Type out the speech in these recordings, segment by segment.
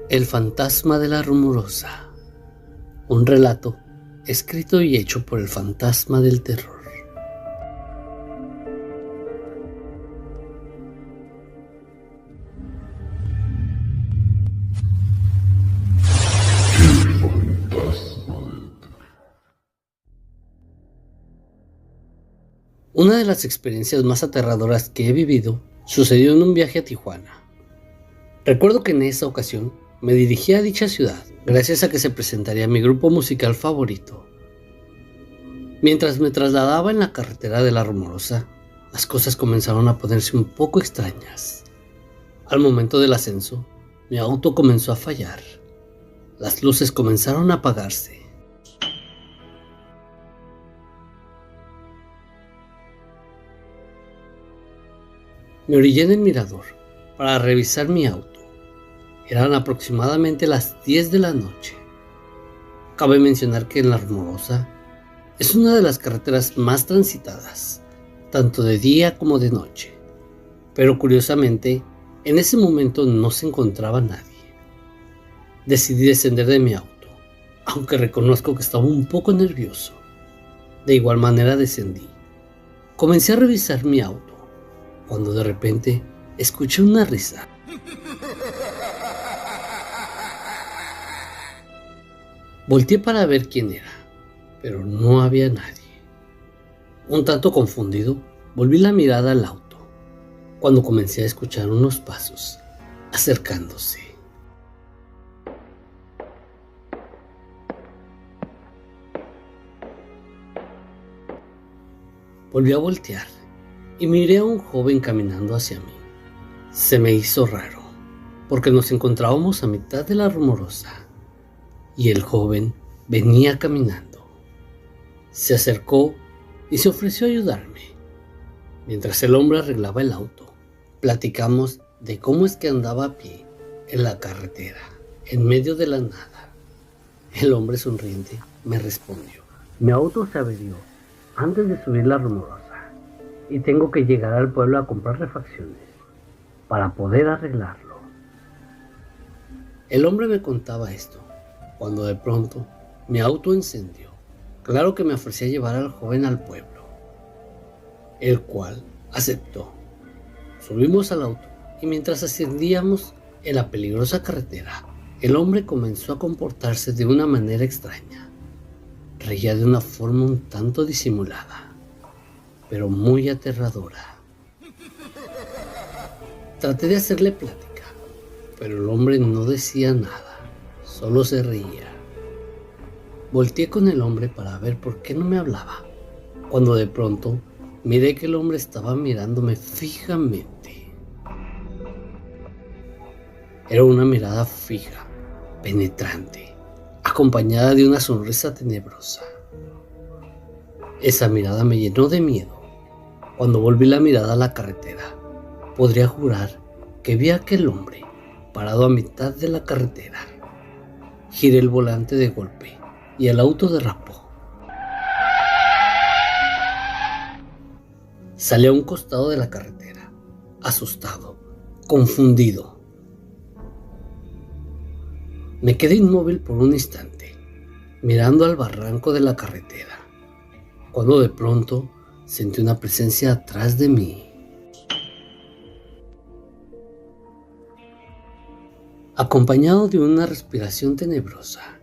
El fantasma de la Rumorosa. Un relato escrito y hecho por el fantasma del terror. Una de las experiencias más aterradoras que he vivido sucedió en un viaje a Tijuana. Recuerdo que en esa ocasión me dirigí a dicha ciudad gracias a que se presentaría mi grupo musical favorito. Mientras me trasladaba en la carretera de la Rumorosa, las cosas comenzaron a ponerse un poco extrañas. Al momento del ascenso, mi auto comenzó a fallar. Las luces comenzaron a apagarse. Me orillé en el mirador para revisar mi auto. Eran aproximadamente las 10 de la noche. Cabe mencionar que en la Rumorosa es una de las carreteras más transitadas, tanto de día como de noche. Pero curiosamente, en ese momento no se encontraba nadie. Decidí descender de mi auto, aunque reconozco que estaba un poco nervioso. De igual manera descendí. Comencé a revisar mi auto, cuando de repente escuché una risa. Volteé para ver quién era, pero no había nadie. Un tanto confundido, volví la mirada al auto, cuando comencé a escuchar unos pasos acercándose. Volví a voltear y miré a un joven caminando hacia mí. Se me hizo raro, porque nos encontrábamos a mitad de la Rumorosa y el joven venía caminando. Se acercó y se ofreció a ayudarme. Mientras el hombre arreglaba el auto, platicamos de cómo es que andaba a pie en la carretera, en medio de la nada. El hombre sonriente me respondió: mi auto se averió antes de subir la Rumorosa y tengo que llegar al pueblo a comprar refacciones para poder arreglarlo. El hombre me contaba esto cuando de pronto mi auto encendió. Claro que me ofrecí a llevar al joven al pueblo, el cual aceptó. Subimos al auto y mientras ascendíamos en la peligrosa carretera, el hombre comenzó a comportarse de una manera extraña. Reía de una forma un tanto disimulada, pero muy aterradora. Traté de hacerle plática, pero el hombre no decía nada. Solo se reía. Volteé con el hombre para ver por qué no me hablaba, cuando de pronto miré que el hombre estaba mirándome fijamente. Era una mirada fija, penetrante, acompañada de una sonrisa tenebrosa. Esa mirada me llenó de miedo. Cuando volví la mirada a la carretera, podría jurar que vi a aquel hombre parado a mitad de la carretera. Giré el volante de golpe y el auto derrapó. Salí a un costado de la carretera, asustado, confundido. Me quedé inmóvil por un instante, mirando al barranco de la carretera, cuando de pronto sentí una presencia atrás de mí. Acompañado de una respiración tenebrosa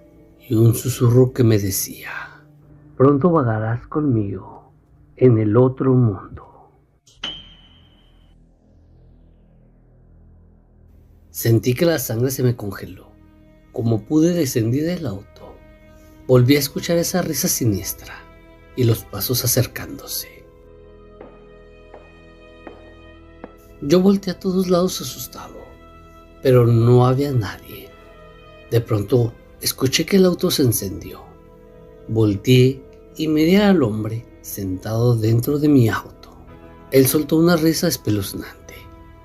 y un susurro que me decía: pronto vagarás conmigo en el otro mundo. Sentí que la sangre se me congeló. Como pude, descendí del auto. Volví a escuchar esa risa siniestra y los pasos acercándose. Yo volteé a todos lados asustado, pero no había nadie. De pronto escuché que el auto se encendió. Volteé y miré al hombre sentado dentro de mi auto. Él soltó una risa espeluznante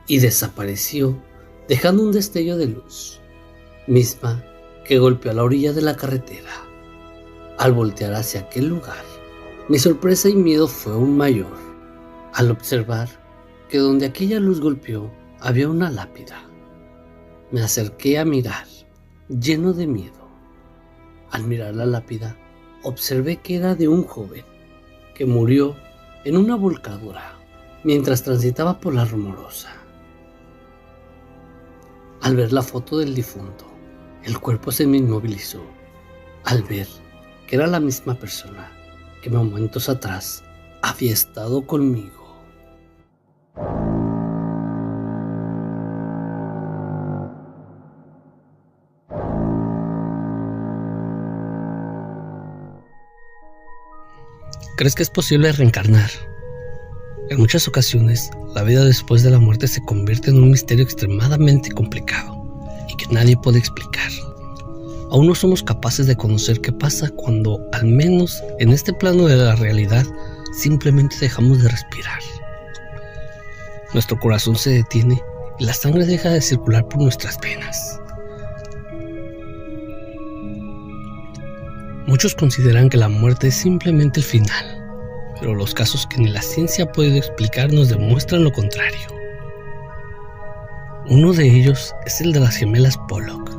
y desapareció, dejando un destello de luz, misma que golpeó a la orilla de la carretera. Al voltear hacia aquel lugar, mi sorpresa y miedo fue aún mayor, al observar que donde aquella luz golpeó había una lápida. Me acerqué a mirar lleno de miedo. Al mirar la lápida, observé que era de un joven que murió en una volcadura mientras transitaba por la Rumorosa. Al ver la foto del difunto, el cuerpo se me inmovilizó al ver que era la misma persona que momentos atrás había estado conmigo. ¿Crees que es posible reencarnar? En muchas ocasiones, la vida después de la muerte se convierte en un misterio extremadamente complicado y que nadie puede explicar. Aún no somos capaces de conocer qué pasa cuando, al menos en este plano de la realidad, simplemente dejamos de respirar. Nuestro corazón se detiene y la sangre deja de circular por nuestras venas. Muchos consideran que la muerte es simplemente el final, pero los casos que ni la ciencia ha podido explicar nos demuestran lo contrario. Uno de ellos es el de las gemelas Pollock.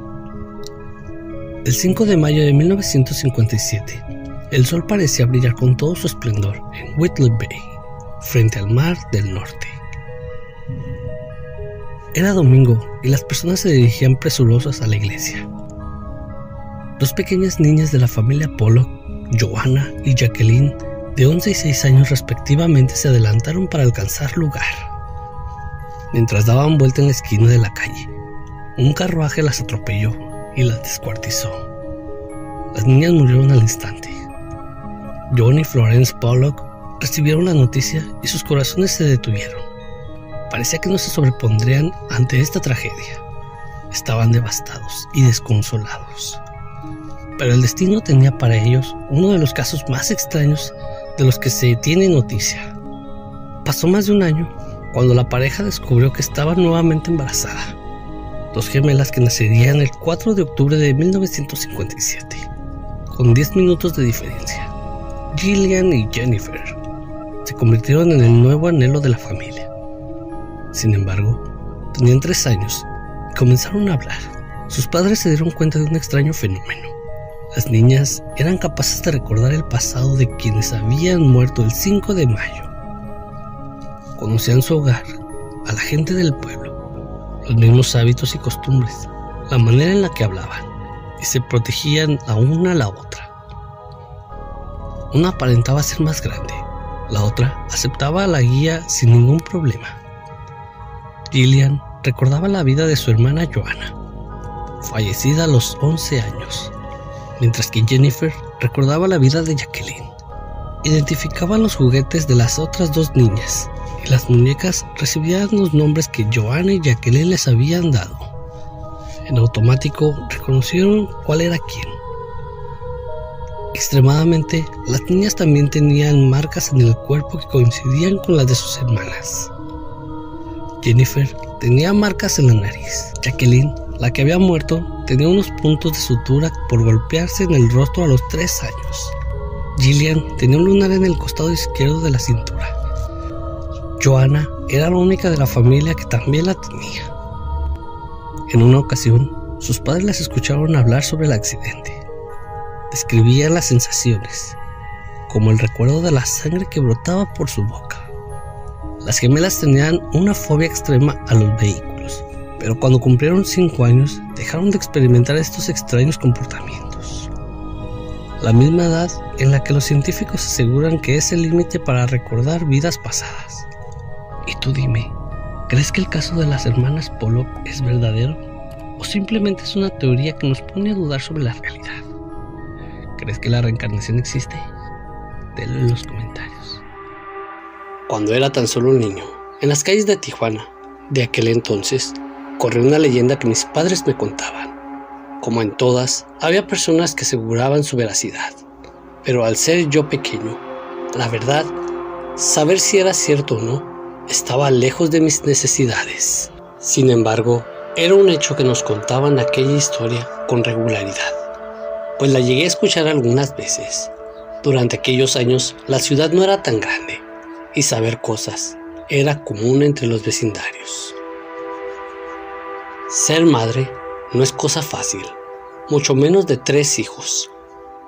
El 5 de mayo de 1957, el sol parecía brillar con todo su esplendor en Whitley Bay, frente al mar del norte. Era domingo y las personas se dirigían presurosas a la iglesia. Dos pequeñas niñas de la familia Pollock, Joanna y Jacqueline, de 11 y 6 años respectivamente, se adelantaron para alcanzar lugar. Mientras daban vuelta en la esquina de la calle, un carruaje las atropelló y las descuartizó. Las niñas murieron al instante. John y Florence Pollock recibieron la noticia y sus corazones se detuvieron. Parecía que no se sobrepondrían ante esta tragedia. Estaban devastados y desconsolados. Pero el destino tenía para ellos uno de los casos más extraños de los que se tiene noticia. Pasó más de un año cuando la pareja descubrió que estaba nuevamente embarazada. Dos gemelas que nacerían el 4 de octubre de 1957, con 10 minutos de diferencia. Gillian y Jennifer se convirtieron en el nuevo anhelo de la familia. Sin embargo, tenían 3 años y comenzaron a hablar. Sus padres se dieron cuenta de un extraño fenómeno. Las niñas eran capaces de recordar el pasado de quienes habían muerto el 5 de mayo. Conocían su hogar, a la gente del pueblo, los mismos hábitos y costumbres, la manera en la que hablaban, y se protegían la una a la otra. Una aparentaba ser más grande, la otra aceptaba a la guía sin ningún problema. Gillian recordaba la vida de su hermana Joanna, fallecida a los 11 años, mientras que Jennifer recordaba la vida de Jacqueline. Identificaban los juguetes de las otras dos niñas, y las muñecas recibían los nombres que Joanna y Jacqueline les habían dado. En automático reconocieron cuál era quién. Extremadamente, las niñas también tenían marcas en el cuerpo que coincidían con las de sus hermanas. Jennifer tenía marcas en la nariz. Jacqueline, la que había muerto, tenía unos puntos de sutura por golpearse en el rostro a los 3 años. Gillian tenía un lunar en el costado izquierdo de la cintura. Joanna era la única de la familia que también la tenía. En una ocasión, sus padres las escucharon hablar sobre el accidente. Describían las sensaciones, como el recuerdo de la sangre que brotaba por su boca. Las gemelas tenían una fobia extrema a los vehículos, pero cuando cumplieron 5 años, dejaron de experimentar estos extraños comportamientos. La misma edad en la que los científicos aseguran que es el límite para recordar vidas pasadas. Y tú dime, ¿crees que el caso de las hermanas Pollock es verdadero? ¿O simplemente es una teoría que nos pone a dudar sobre la realidad? ¿Crees que la reencarnación existe? Délo en los comentarios. Cuando era tan solo un niño, en las calles de Tijuana, de aquel entonces, corrió una leyenda que mis padres me contaban. Como en todas, había personas que aseguraban su veracidad. Pero al ser yo pequeño, la verdad, saber si era cierto o no, estaba lejos de mis necesidades. Sin embargo, era un hecho que nos contaban aquella historia con regularidad, pues la llegué a escuchar algunas veces. Durante aquellos años, la ciudad no era tan grande, y saber cosas era común entre los vecindarios. Ser madre no es cosa fácil, mucho menos de 3 hijos.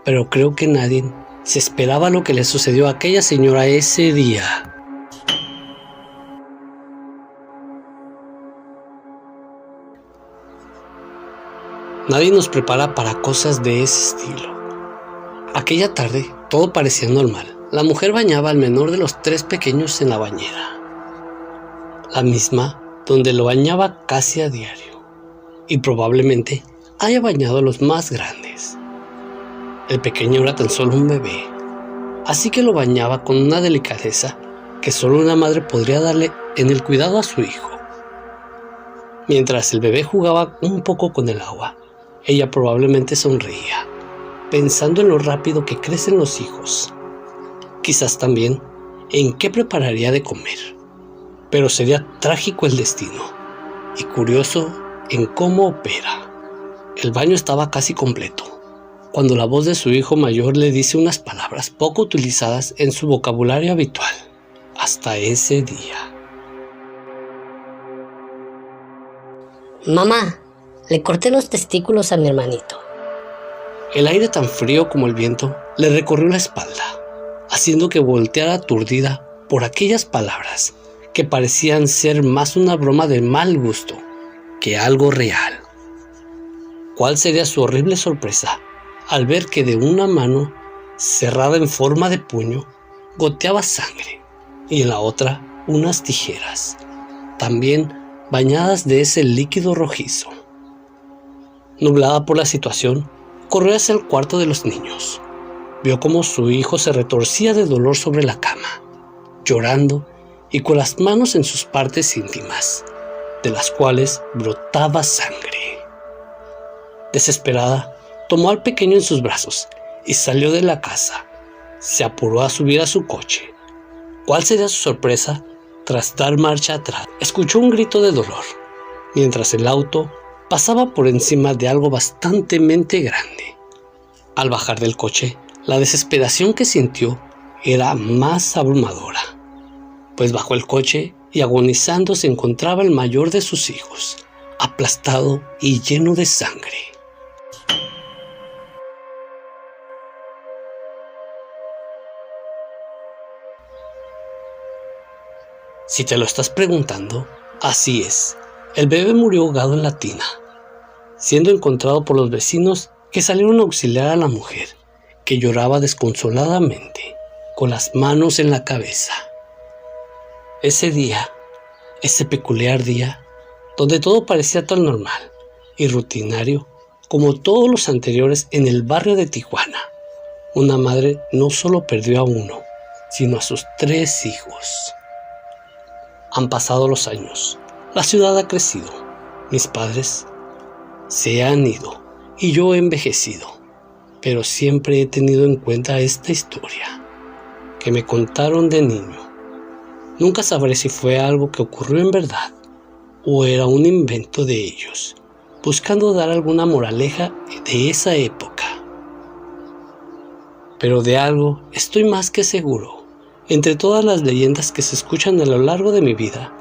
Pero creo que nadie se esperaba lo que le sucedió a aquella señora ese día. Nadie nos prepara para cosas de ese estilo. Aquella tarde todo parecía normal. La mujer bañaba al menor de los 3 pequeños en la bañera, la misma donde lo bañaba casi a diario, y probablemente haya bañado a los más grandes. El pequeño era tan solo un bebé, así que lo bañaba con una delicadeza que solo una madre podría darle en el cuidado a su hijo. Mientras el bebé jugaba un poco con el agua, ella probablemente sonreía, pensando en lo rápido que crecen los hijos. Quizás también en qué prepararía de comer. Pero sería trágico el destino y curioso en cómo opera. El baño estaba casi completo, cuando la voz de su hijo mayor le dice unas palabras poco utilizadas en su vocabulario habitual, hasta ese día. Mamá, le corté los testículos a mi hermanito. El aire tan frío como el viento le recorrió la espalda, haciendo que volteara aturdida por aquellas palabras que parecían ser más una broma de mal gusto que algo real. ¿Cuál sería su horrible sorpresa al ver que de una mano cerrada en forma de puño goteaba sangre y en la otra unas tijeras, también bañadas de ese líquido rojizo? Nublada por la situación, corrió hacia el cuarto de los niños. Vio cómo su hijo se retorcía de dolor sobre la cama, llorando y con las manos en sus partes íntimas, de las cuales brotaba sangre. Desesperada, tomó al pequeño en sus brazos y salió de la casa. Se apuró a subir a su coche. ¿Cuál sería su sorpresa? Tras dar marcha atrás, escuchó un grito de dolor, mientras el auto pasaba por encima de algo bastante grande. Al bajar del coche, la desesperación que sintió era más abrumadora, pues bajo el coche y agonizando se encontraba el mayor de sus hijos, aplastado y lleno de sangre. Si te lo estás preguntando, así es. El bebé murió ahogado en la tina, siendo encontrado por los vecinos que salieron a auxiliar a la mujer, que lloraba desconsoladamente, con las manos en la cabeza. Ese día, ese peculiar día, donde todo parecía tan normal y rutinario como todos los anteriores en el barrio de Tijuana, una madre no solo perdió a uno, sino a sus 3 hijos. Han pasado los años, la ciudad ha crecido, mis padres se han ido y yo he envejecido, pero siempre he tenido en cuenta esta historia que me contaron de niño. Nunca sabré si fue algo que ocurrió en verdad o era un invento de ellos, buscando dar alguna moraleja de esa época. Pero de algo estoy más que seguro. Entre todas las leyendas que se escuchan a lo largo de mi vida,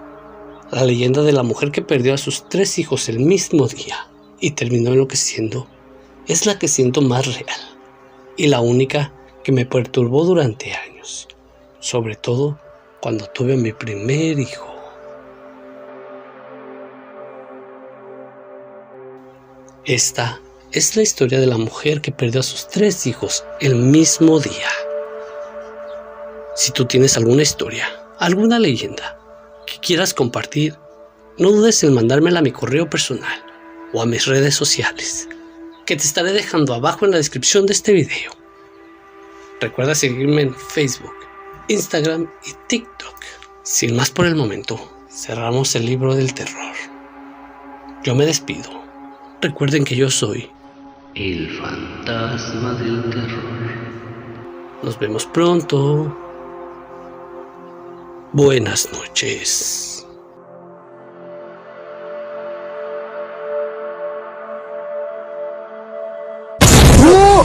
la leyenda de la mujer que perdió a sus 3 hijos el mismo día y terminó enloqueciendo es la que siento más real y la única que me perturbó durante años, sobre todo cuando tuve a mi primer hijo. Esta es la historia de la mujer que perdió a sus 3 hijos el mismo día. Si tú tienes alguna historia, alguna leyenda que quieras compartir, no dudes en mandármela a mi correo personal o a mis redes sociales, que te estaré dejando abajo en la descripción de este video. Recuerda seguirme en Facebook, Instagram y TikTok. Sin más por el momento, cerramos el libro del terror. Yo me despido. Recuerden que yo soy el fantasma del terror. Nos vemos pronto. Buenas noches. ¡No!